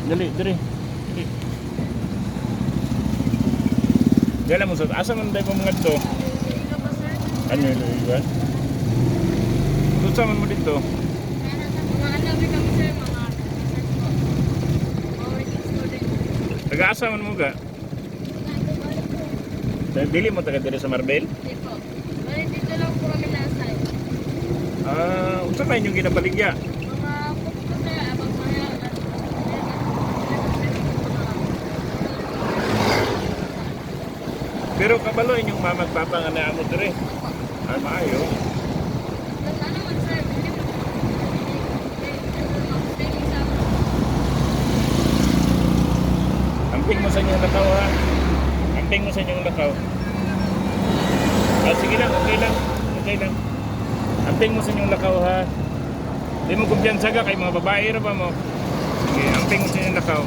Dali, dali. Dali. Dala mo sa asa man tayo mga to. Ilo ba, sir? Ano yung iwan? Tutsa man mo dito. Mga alawi kami, sir. Mga research po. Mga working student. Taga-asa man mo ga? Dili mo taga diri sa Marbel? Hindi po. Bali, dito lang po kami nasay. Unsa man yung ginabaligya? Mga cook po, sir. Abang mga Pero kabalo inyong mama at papa nga naamo diri. Ay maayo. ano man, sir? Hindi po. Training sa Amping mo sa inyong lakaw ha. Amping mo sa inyong lakaw. Sige lang, okay lang. Okay lang. Amping mo sa inyong lakaw ha. Di mo kumpiyansa ka kay mga babae ra ba mo? Sige, amping mo sa inyong lakaw.